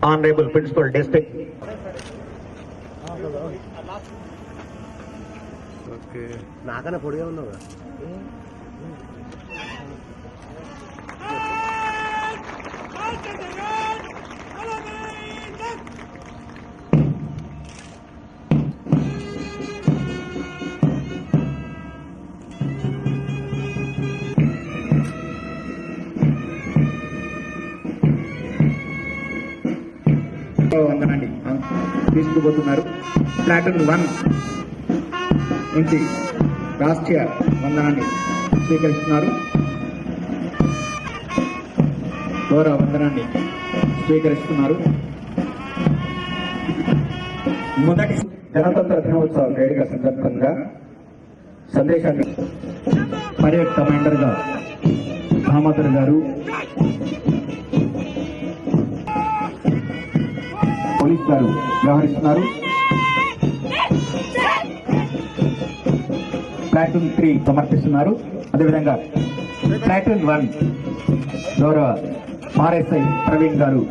Honorable Principal District. Okay. నాకన్నా పొడిగా ఉన్నావు కదా. వందనండి తీసుకుపోతున్నారు. ప్లాటూన్ 1 నుంచి రాష్ట్రీయ వందనాన్ని స్వీకరిస్తున్నారు. గౌరవ వందనాన్ని స్వీకరిస్తున్నారు. మొదటి గణతంత్ర దినోత్సవ వేడుక సందర్భంగా సందేశాన్ని పరేడ్ కమాండర్ గా మహమ్మద్ గారు, పోలీస్ గారు వ్యవహరిస్తున్నారు. ప్లాటూన్ 3 సమర్పిస్తున్నారు. అదేవిధంగా ప్లాటూన్ 1 గౌరవ ఆర్ఎస్ఐ ప్రవీణ్ గారు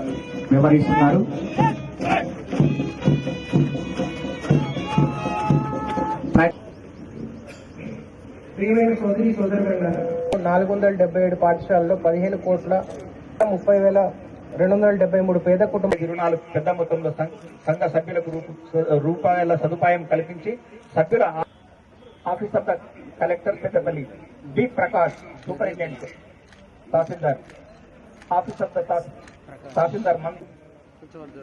వ్యవహరిస్తున్నారు. ప్రియమైన సోదరి సోదరులారా, 477 పాఠశాలలో 15,30,273 పేద కుటుంబ రుణాలు పెద్ద మొత్తంలో సంఘ సభ్యులకు రూపాయల సదుపాయం కల్పించి సభ్యుల office of the collector Peddapalli B Prakash, superintendent tahsildar, office of the tahsildar మంది.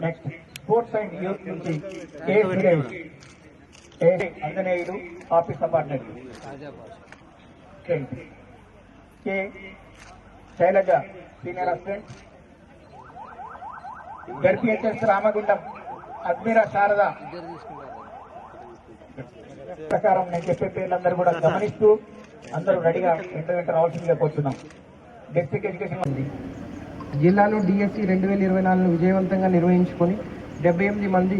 నెక్స్ట్ స్పోర్ట్స్ అండ్ యూత్ నుంచి A Suresh, A Anjaneyudu, office apartment. K Sailaja, senior assistant. గర్పిహెచ్ఎస్ రామగుండం అద్మీరా శారద ప్రకారం నేను చెప్పే పేర్లందరూ కూడా గమనిస్తూ అందరూ రెడీగా వెంట రావాల్సిందిగా కోరుతున్నాం. డిస్ట్రిక్ట్ ఎడ్యుకేషన్ ఉంది. జిల్లాలో డిఎస్సి 2024 విజయవంతంగా నిర్వహించుకొని 78 మంది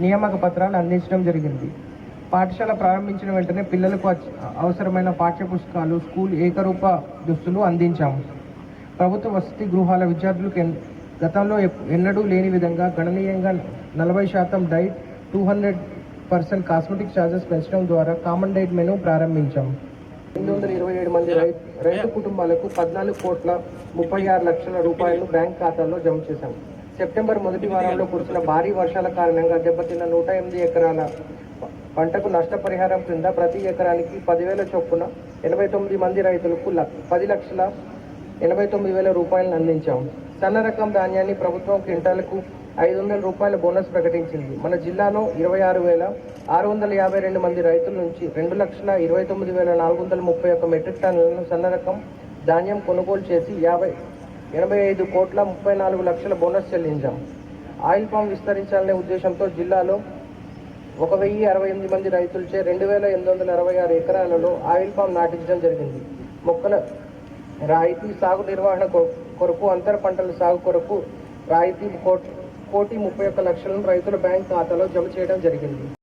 నియామక పత్రాలు అందించడం జరిగింది. పాఠశాల ప్రారంభించిన వెంటనే పిల్లలకు అవసరమైన పాఠ్య పుస్తకాలు, స్కూల్ ఏకరూప దుస్తులు అందించాము. ప్రభుత్వ వసతి గృహాల విద్యార్థులకు గతంలో ఎన్నడూ లేని విధంగా గణనీయంగా 40% డైట్, 200% కాస్మెటిక్ ఛార్జెస్ పెంచడం ద్వారా కామన్ డైట్ మెనూ ప్రారంభించాం. 827 మంది రైతు కుటుంబాలకు 14,36,00,000 రూపాయలు బ్యాంక్ ఖాతాల్లో జమ చేశాం. సెప్టెంబర్ మొదటి వారంలో కురిసిన భారీ వర్షాల కారణంగా దెబ్బతిన్న 108 ఎకరాల పంటకు నష్టపరిహారం క్రింద ప్రతి ఎకరానికి 10,000 చొప్పున 89 మంది రైతులకు 10,89,000 రూపాయలను అందించాం. సన్న రకం ధాన్యాన్ని ప్రభుత్వం క్వింటాలకు 500 రూపాయల బోనస్ ప్రకటించింది. మన జిల్లాలో 26,652 మంది రైతుల నుంచి 2,29,431 మెట్రిక్ టన్నులను సన్న రకం ధాన్యం కొనుగోలు చేసి 85,34,00,000 బోనస్ చెల్లించాం. ఆయిల్ పామ్ విస్తరించాలనే ఉద్దేశంతో జిల్లాలో 1,068 మంది రైతులచే 2,866 ఎకరాలలో ఆయిల్ పామ్ నాటించడం జరిగింది. మొక్కల రాయితీ సాగు నిర్వహణ కొరకు, అంతర పంటల సాగు కొరకు రాయితీ 1,31,00,000 రైతుల బ్యాంక్ ఖాతాలో జమ చేయడం జరిగింది.